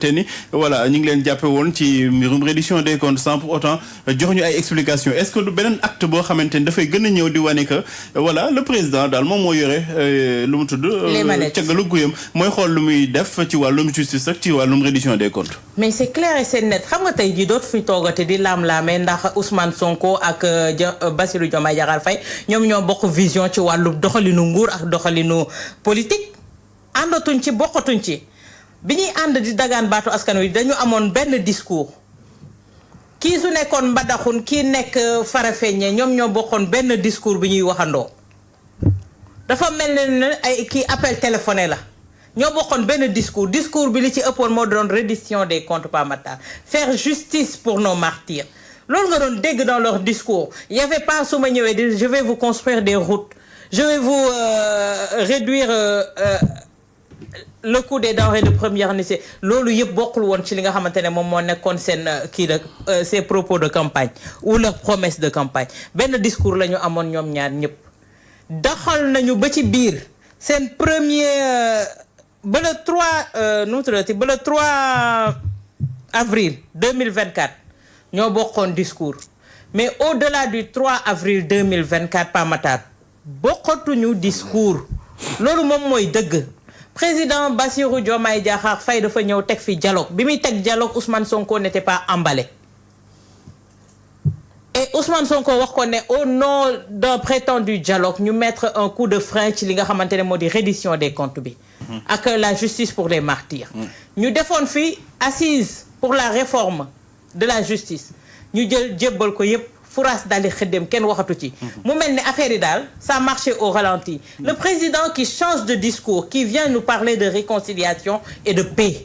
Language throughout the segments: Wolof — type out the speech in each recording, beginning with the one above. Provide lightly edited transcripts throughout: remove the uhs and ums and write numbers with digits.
te ni voilà ñu ngi leen jàppe woon ci mbirum reddition des comptes sans pour autant jox ñu ay explications est-ce que du beneen acte boo xamante ni dafay gën a ñëw di wane que voilà le président daal moom moo yore lu mu tudd caggalu guyam mooy xool lu muy def ci wàllum justice ak ci wàllum reddition des comptes. mais c'est clair et c'est net xam nga tey jii dootu fi toogate di laam-laamee ndax Ousmane Sonko ak Bassirou Diomaye Diakhar Faye ñoom ñoo bokk vision ci wàllu doxalinu nguur ak doxalinu politique àndatuñ ci bokkatuñ ci. bi ñuy ànd di dagaan baatu askan wi dañu amoon benn discours kii su nekkoon mbadaxun kii nekk farafeñe ñoom ñoo bokkoon benn discours bi ñuy waxandoo dafa mel ne ay kii appel téléphoné la ñoo bokkoon benn discours bi li ci ëppoon moo doon reddition des comptes Pape Matar faire justice pour nos martyrs loolu nga doon dégg dans leur discours il y avait pas su ma ñëwee di je vais vous construire des routes je vais vous réduire le coût des denrées de première nécessité loolu yëpp bokkul woon ci li nga xamante ne moom moo nekkoon seen kii la ces propos de campagne ou leurs promesses de campagne benn discours la ñu amoon ñoom ñaar ñëpp doxal nañu ba ci biir seen premier ba le 3 nu mu tuddati ba le 3 avril 2024 ñoo bokkoon discours mais au-delà du 3 avril 2024 Pape Matar bokkatuñu discours loolu moom mooy dëgg. Président Bassirou Diomaye Diakhar Faye dafa ñëw teg fi dialogue bi muy teg dialogue Ousmane Sonko n'était pas emballé et Ousmane Sonko wax ko ne au nom d'un prétendu dialogue ñu mettre un coup de frein ci li nga xamante ne moo di reddition des comptes bi ak la justice pour les martyrs ñu defoon fi assise pour la réforme de la justice ñu jël jébbal ko yépp furaas daal di xëddem kenn waxatu ci mu mel ne affaire yi daal ça marchait au ralenti le président qui change de discours qui vient nous parler de réconciliation et de paix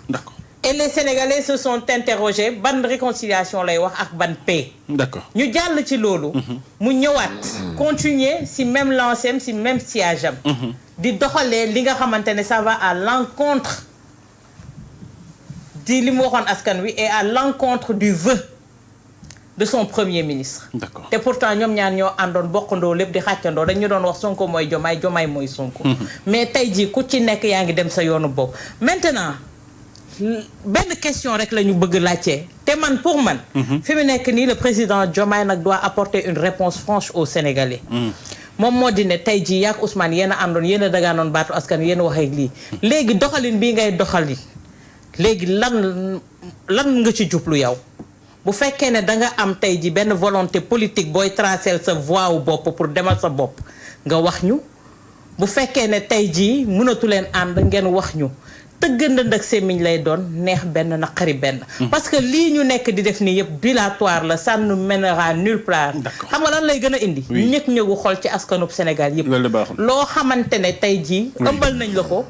d'accord et les Sénégalais se sont interrogés ban réconciliation lay wax ak ban paix d'accord ñu jàll ci loolu mu ñëwaat continuer si même lancem si même siège am di doxalee li nga xamante ne ça va à l'encontre di li mu waxoon askan wi et à l'encontre du vœu de son premier ministre. D'accord. te pourtant ñoom ñaar ñoo àndoon bokkandoo lépp di xàccandoo dañu doon wax Sonko mooy Diomaye Diomaye mooy Sonko. mais tey jii ku ci nekk yaa ngi dem sa yoonu bopp. maintenant benn question rek la ñu bëgg laajte te man pour man. fi mu nekk nii le président Diomaye nag doit apporter une réponse franche aux Sénégalais. moom moo di ne tey jii yaak Ousmane yéen a àndoon yéen a dagaanoon baatu askan yéen a waxee lii léegi doxalin bii ngay doxali léegi lan nga ci jublu yow. bu fekkee ne da nga am tey ji benn volonté politique booy tracer sa voie wu bopp pour demal sa bopp nga wax ñu bu fekkee ne tey jii mënatu leen ànd ngeen wax ñu tëgg ndënd ak sémmiñ lay doon neex benn naqari benn. parce que lii ñu nekk di def nii yëpp dilatoire la ça ne mènera nulle part. xam nga lan lay gën a indi. ñëg ñëgu xol ci askanub Sénégal yëpp. loo xamante ne tey jii. ëmbal nañ la ko.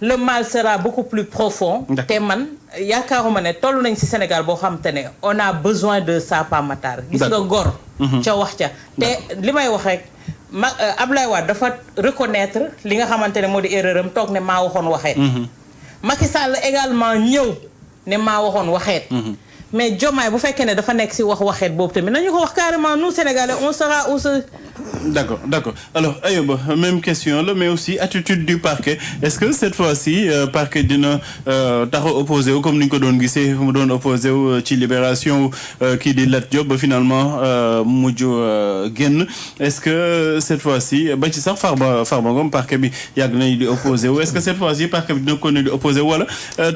le mal sera beaucoup plus profond. te man yaakaaruma ne toll nañ ci Sénégal boo xamante ne on a besoin de ça Pape Matar. gis nga góor. ca wax ca te li may wax rek. Abdoulaye Wade dafa reconnaître li nga xamante ne moo di erreur am toog ne maa waxoon waxeet. Macky Sall également ñëw ne maa waxoon waxeet. mais Diomaye bu fekkee ne dafa nekk ci waxeet boobu tamit nañu ko wax carrément nous Sénégalais on sera où ce. D'accord alors Ayoba même question là mais aussi attitude du parquet est-ce que cette fois-ci parquet dina taxaw opposé wu comme ni ñu ko doon gisee mu doon opposé wu ci libération kii di Lat Diop ba finalement mujj génn est-ce que cette fois-ci ba ci sax Farba Ngom parquet bi yàgg nañu di opposé wu est-ce que cette fois-ci parquet bi dina continuer di opposé wu wala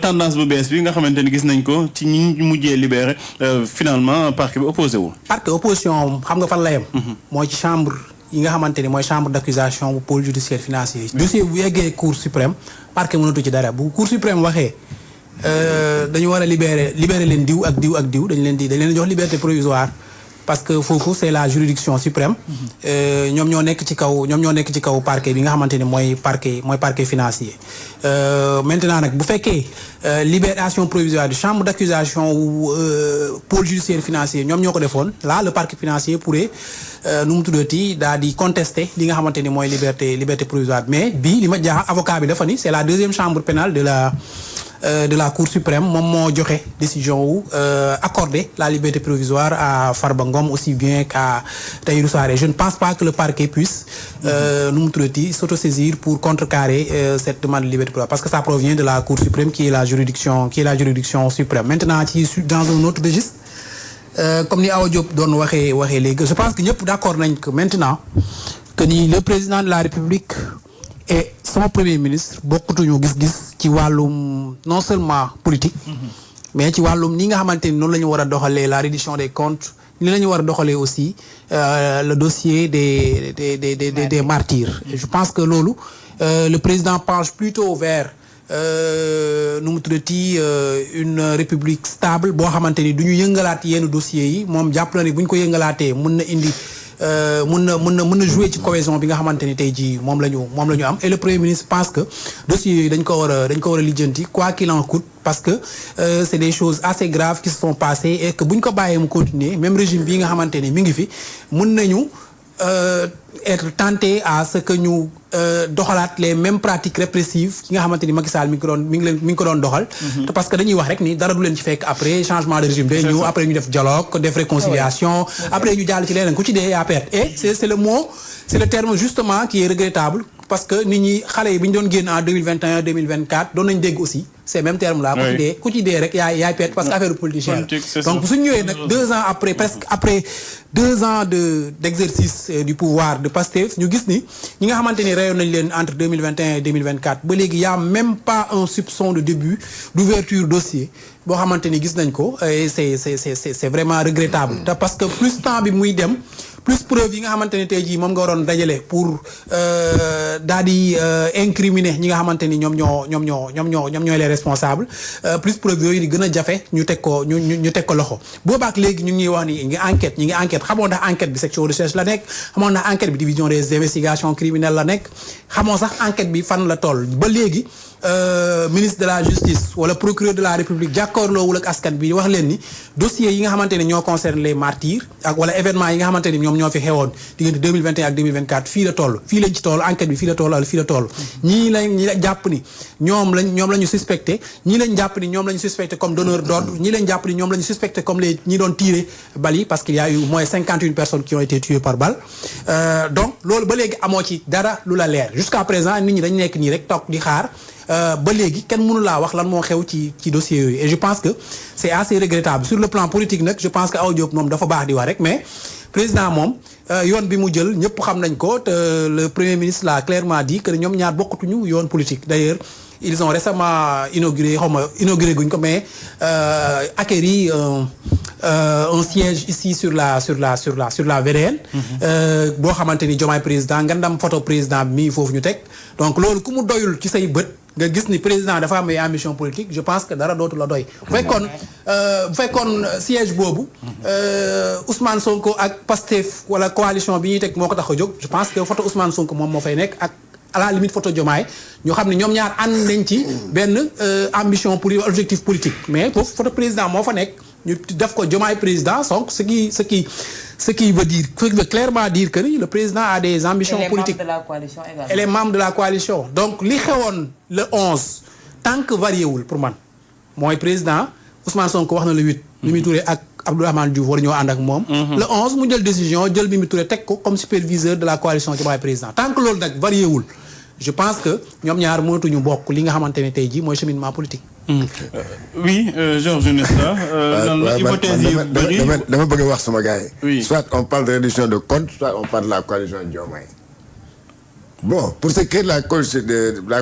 tendance bu bees bi nga xamante ni gis nañ ko ci ñi mujjee libéré finalement parquet bi opposé wu. parquet opposition xam nga fan la yem. mooy ci chambre. yi nga xamante ni mooy chambre d'accusation bu pôle judiciaire financier dossier bu yeggee cour suprême parquet mënatu ci dara bu cour suprême waxee dañu war a libérer leen diw ak diw dañ leen jox liberté provisoire parce que foofu c'est la juridiction suprême ñoom ñoo nekk ci kaw parquet bi nga xamante ni mooy parquet financier maintenant nag bu fekkee libération provisoire du chambre d'accusation wu pôle judiciaire financier ñoom ñoo ko defoon là le parquet financier pourrait nu mu tuddati daal di contester li nga xamante ni mooy liberté provisoire mais bii li ma jaaxal avocat bi dafa ni c'est la deuxième chambre pénale de de la Cour suprême moom moo joxe décision wu accorder la liberté provisoire à Farba Ngom aussi bien qu'à Tahirou Sarré. Je ne pense pas que le parquet puisse nu mu tuddati s'autosaisir pour contrecarrer cette demande de liberté provisoire parce que ça provient de la Cour suprême qui est la juridiction suprême. Maintenant dans un autre registre comme ni Awa Diop doon waxee léegi je pense que ñëpp d'accord nañ que maintenant que ni le président de la République et son premier ministre bokkutuñu gis-gis ci wàllum non seulement politique mais ci wàllum ni nga xamante ni noonu la ñu war a doxalee la reddition des comptes ni la ñu war a doxalee aussi le dossier des martyrs. Et je pense que loolu le président penche plutôt vers nu mu tuddati une république stable boo xamante ni du ñu yëngalaat yenn dossiers yi moom jàpp na ni bu ñu ko yëngalaatee mun na indi mun na jouer ci cohésion bi nga xamante ni tey jii moom la ñu am et le premier ministre pense que dossiers yooyu dañ ko war a lijjanti quoi qu'il en coûte parce que c'est des choses assez graves qui se sont passées et que bu ñu ko bàyyee mu continuer même régime bii nga xamante ni mi ngi fi mun nañu être tenté à ce que ñu doxalaat les mêmes pratiques répressives ki nga xamante ni Macky Sall mi ngi ko doon doxal. parce que dañuy wax rek ni dara du leen ci fekk après changement de régime day ñëw après ñu def dialogue def réconciliation après ñu jàll ci leneen ku ci dee yaa perte et c'est le terme justement qui est regrettable parce que nit ñi xale yi bi ñu doon génn en 2021 2024 doon nañu dégg aussi ces mêmes termes là ku ci dee rek yaay perte parce que affaire politicien la donc suñu ñëwee nag 2 ans après presque après 2 ans d'exercice du pouvoir de Pastef ñu gis ni ñi nga xamante ni rayoon nañ leen entre 2021 et 2024 ba léegi y a même pas un soupçon de début d'ouverture dossier boo xamante ni gis nañ ko et c'est vraiment regrettable te parce que plus temps bi muy dem plus preuve yi nga xamante ne tey jii moom nga waroon dajale pour daal di incriminer ñi nga xamante ni ñoom ñooy les responsables plus preuve yooyu di gën a jafe ñu teg ko loxo boobaak léegi ñu ngi wax ni ñi ngi enquête xamoon ndax enquête bi section de recherche la nekk xamoon ndax enquête bi division des investigations criminelles la nekk xamoon sax enquête bi fan la toll ba léegi ministre de la justice wala procureur de la république jàkkaarloowul ak askan bi wax leen ni dossiers yi nga xamante ne ñoo concerne les martyrs ak wala événements yi nga xamante ni ñoom ñoo fi xewoon diggante 2021 ak 2024 fii la toll fii lañ ci toll enquête bi fii la toll ñii la jàpp ni ñoom la ñu suspecté ñii lañ jàpp ni ñoom la ñu suspecté comme donneur d'ordre ñii lañ jàpp ni ñoom la ñu suspecté comme ñi doon tirer balles yi parce qu'il y a eu au moins 51 personnes qui ont été tuées par balle donc loolu ba léegi amoo ci dara lu la leer jusqu'à présent nit ñi dañ nekk nii rek toog di xaar ba léegi kenn mënu laa wax lan moo xew ci dossier yooyu et je pense que c'est assez regrettable sur le plan politique nag je pense que Awa Diop moom dafa baax di wax rek mais président moom yoon bi mu jël ñëpp xam nañ ko te le premier ministre l'a clairement dit que ñoom ñaar bokkatuñu yoon politique d'ailleurs ils ont récemment inauguré guñ ko mais acquéri un siège ici sur la VDN boo xamante ni Diomaye président ngandam photo président bi mi foofu ñu teg donc loolu ku mu doyul ci say bët nga gis ni président dafa am ay ambition politique je pense que dara dootu la doy bu fekkoon siège boobu Ousmane Sonko ak Pastef wala coalition bi ñuy teg moo ko tax a jóg je pense que photo Ousmane Sonko moom moo fay nekk ak à la limite photo Diomaye ñu xam ne ñoom ñaar ànd nañ ci benn ambition pour objectif politique mais foofu photo président moo fa nekk ñu def ko Diomaye président donc ce qui veut clairement dire que le président a des ambitions politiques et les membres de la coalition donc li xewoon le 11 tant que varié wul pour man mooy président Ousmane Sonko wax na le 8 Mimi Touré ak Abdourahmane Diouf war ñoo ànd ak moom le 11 mu jël décision jël Mimi Touré teg ko comme superviseur de la coalition Diomaye président tant que loolu nag varié wul je pense que ñoom ñaar mënatuñu bokk li nga xamante ne tey jii mooy cheminement politique. Oui, Georges Nesta. Hypothèse yi bëri dama bëgg a wax sama gars yi. Oui. Soit on parle de réduction de compte, soit on parle de la coalition Diomaye. Bon, pour ce qui est de la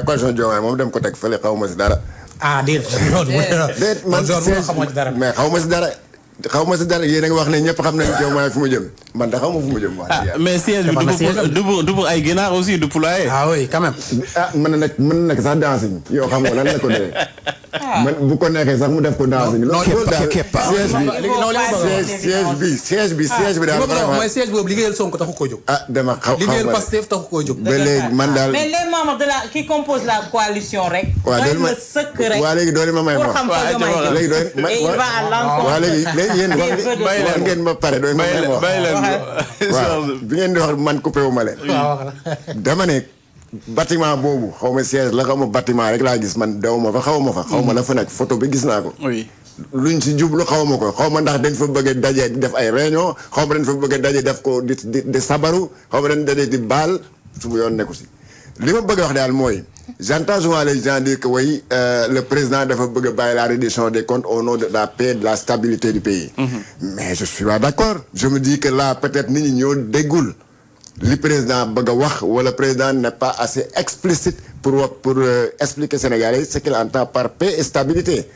coalition Diomaye moom dem ko teg fële xaw ma si dara. ah déedéet. man mais xaw ma si dara. yéen a ngi wax ne ñëpp xam nañ Diomaye fu mu jëm man da xaw ma fu mu jëm. mais siège bi du pour ay ginaar aussi du poulailler. ah oui quand même. mën na nekk sax dancing yow xam nga lan la ko dee. man bu ko neexee sax mu def ko dancing. siège bi daal vraiment mooy siège boobu liggéeyal Sonko taxu koo jóg. dama xaw liggéeyal Pastef taxu koo jóg. ba léegi man daal mais les membres qui composent la coalition rek. waa léegi doole ma may léegi yéen wax ngeen ma pare doy ma may wax waaw bi ngeen di wax man coupé wu ma leen dama ne bâtiment boobu xaw ma siège la xaw ma bâtiment rek laa gis man daw ma fa xaw ma fa. xaw ma la fa nekk photo bi gis naa ko. oui. luñ si jublu xaw ma ko xaw ma ndax dañ fa bëgg a daje di def ay réunion xaw ma dañ fa bëgg a daje def ko di sabaru xaw ma dañ daje di baal su mu yoon nekku si. li ma bëgg a wax daal mooy j'entends souvent les gens dire que oui le président dafa bëgg a bàyyi la reddition des comptes au nom de la paix de la stabilité du pays. Mais je suis pas d'accord. Je me dis que là peut-être nit ñi ñoo déggul li président bëgg a wax wala président n'est pas assez explicite pour expliquer Sénégalais ce qu'il entend par paix et stabilité.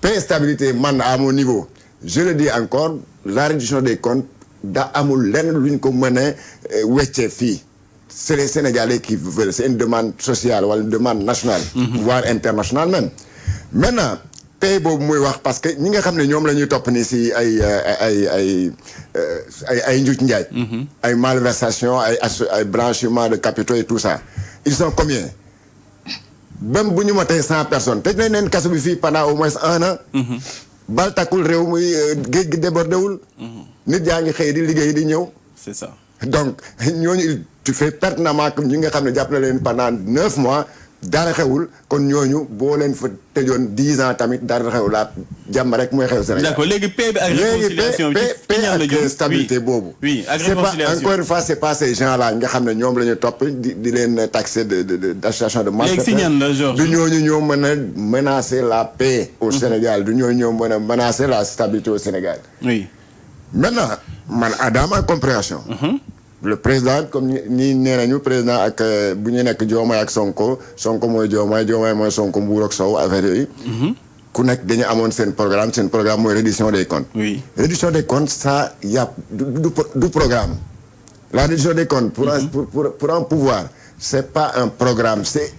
Paix et stabilité man à mon niveau je le dis encore la reddition des comptes da amul lenn luñ ko mën a weccee fii. C'est les Sénégalais qui veulent. C'est une demande sociale ou une demande nationale, voire internationale même. Maintenant, pays boobu muy wax parce que ñi nga xam ne ñoom la ñuy topp ni si ay njuuj njaaj. ay malversation ay blanchiment de capitaux et tout ça. Ils sont combien? Même bu ñu motee 100 personnes tëj nañ leen kaso bi fii pendant au moins 1 an. bal takkul réew muy géej gi débordé wul. nit yaa ngi xëy di liggéey di ñëw. C'est ça. Donc ñooñu tu fais pertinemment comme ñi nga xam ne jàpp na leen pendant 9 mois dara xewul kon ñooñu boo leen fa tëjoon 10 ans tamit dara xewul la jàmm rek mooy xew Sénégal. D'accord léegi paix bi ak réconciliation bi paix ak stabilité boobu. oui ak c'est pas réconciliation encore une fois c'est pas ces gens là nga xam ne ñoom la ñu topp di leen taxer d'association de malfaiteurs. léegi si ñan la Georges. du ñooñu ñoo mën a menacer la paix au Sénégal du ñooñu ñoo mën a menacer la stabilité au Sénégal. oui. Maintenant man dans ma compréhension. Le président comme ni nee nañu président ak bu ñu nekk Diomaye ak Sonko mooy Diomaye mooy Sonko mbuur ak sow affaire yooyu. ku nekk dañu amoon seen programme mooy reddition des comptes. oui reddition des comptes ça y a du programme. La reddition des comptes pour un pouvoir c'est pas un programme c'est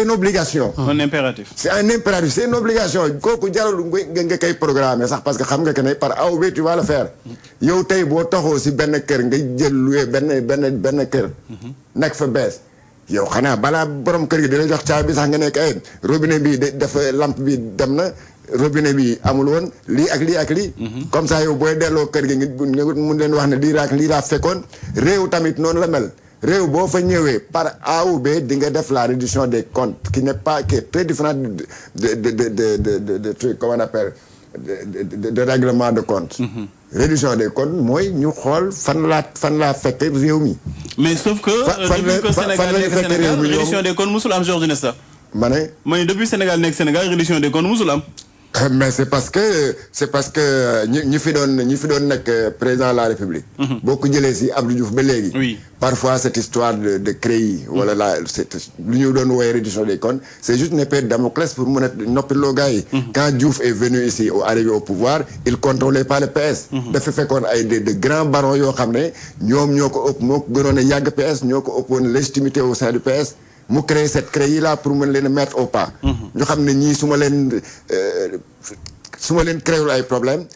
une obligation. un impératif. C'est un impératif c'est une obligation kooku jarul nga koy programmer sax parce que xam nga que ne par A ou B tu vas le faire. yow tey boo taxoo si benn kër nga jël loué benn kër. nekk fa bees. yow xanaa balaa borom kër gi dina jox caabi bi sax nga nekk ay robinet bi dafa lampe bi dem na robinet bi amul woon lii ak lii ak lii. comme ça yow booy delloo kër gi nga mun leen wax ne lii laa fekkoon réew tamit noonu la mel. réew boo fa ñëwee par A ou B di nga def la reddition des comptes qui est très différent de truc comment on appelle de règlement de compte. Reddition des comptes mooy ñu xool fan laa fekk réew mi. mais sauf que. depuis que Sénégal nekk Sénégal reddition des comptes musul am Georges Nesta. ma ne depuis Sénégal nekk Sénégal reddition des comptes musul am. mais c'est parce que ñi fi doon nekk président de la République. boo ko jëlee si Abdou Diouf ba léegi. oui parfois cette histoire de CREI. wala lu ñu doon woowee reddition des comptes c'est juste une épée de Damoclès pour mën a noppiloo gars yi. quand Diouf est venu ici arrivé au pouvoir il contrôlait pas le PS. dafa fekkoon ay de grands barons yoo xam ne ñoom ñoo ko gënoon a yàgg PS ñoo ko ëppoon légitimité au sein du PS. mu créer cette CREI là pour mën leen a mettre au pas. ñu xam ne ñii su ma leen créer ay problème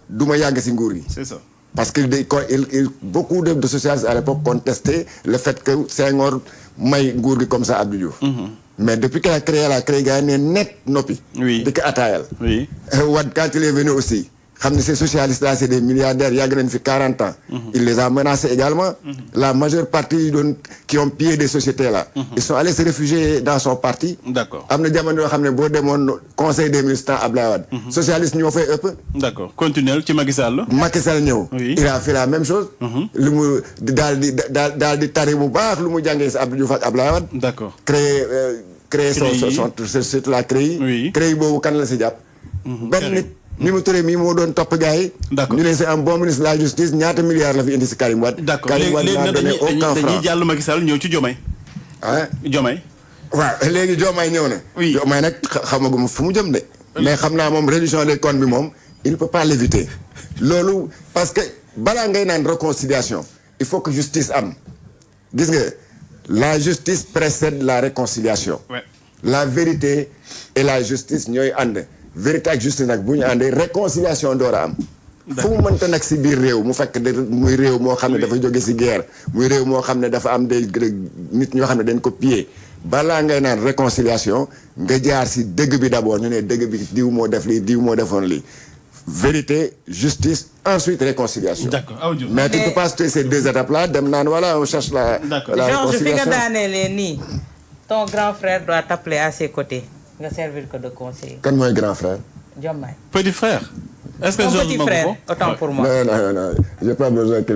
du ma yàgg si nguur gi. c'est ça. parce que beaucoup de socialistes à l'époque contestaient le fait que Senghor may nguur gi comme ça Abdou Diouf. mais depuis qu'il a créé la CREI gars yi ne net noppi. oui di ko ataayal. oui Wade quand il est venu aussi. xam ne ces socialistes là c'est des milliardaires yàgg nañ fi 40 ans. il les a menacés également. la majeure partie qui ont pillé des sociétés là. ils sont allés se réfugier dans son parti. d'accord am na jamono yoo xam ne boo demoon conseil des ministres temps Abdoulaye Wade. socialistes ñoo fay ëpp. d'accord continuel ci Macky Sall. Macky Sall ñëw. oui il a fait la même chose. lu mu daal di tari bu baax lu mu jàngee si Abdou Diouf ak Abdoulaye Wade. d'accord créer son la CREI. oui CREI boobu kan la si jàpp. benn nit. Mimi Touré mii moo doon topp gars yi. d'accord ñu ne c'est un bon ministre de la justice ñaata milliards la fi indi si Karim Wade. d'accord Karim Wade n'a donné aucun franc. dañuy jàll Macky Sall ñëw ci Diomaye. ah Diomaye. waaw léegi Diomaye ñëw na. oui Diomaye nag xamaguma fu mu jëm de. mais xam naa moom reddition des comptes bi moom il peut pas l'éviter. loolu parce que balaa ngay naan réconciliation il faut que justice am gis nga la justice précède la réconciliation. ouais. la vérité et la justice ñooy ànd. vérité ak justice nag bu ñu àndee réconciliation door a am. fu mu mënta nag si biir réew mu fekk muy réew moo xam ne dafa jóge si guerre muy réew moo xam ne dafa am des nit ñoo xam ne dañ ko piller balaa ngay naan réconciliation nga jaar si dëgg bi d'abord ñu ne dëgg bi diw moo def lii diw moo defoon lii vérité justice ensuite réconciliation. d'accord mais tu peux pas sauter ces deux étapes là dem naan voilà on cherche la. d'accord Georges fi nga daaneelee nii ton grand frère doit t'appeler à ses côtés nga servir que de conseiller. kan mooy grand frère. Diomaye. Petit frère. Est-ce que ton Georges petit Magu frère ko autant pour moi. non j'ai pas besoin qu'il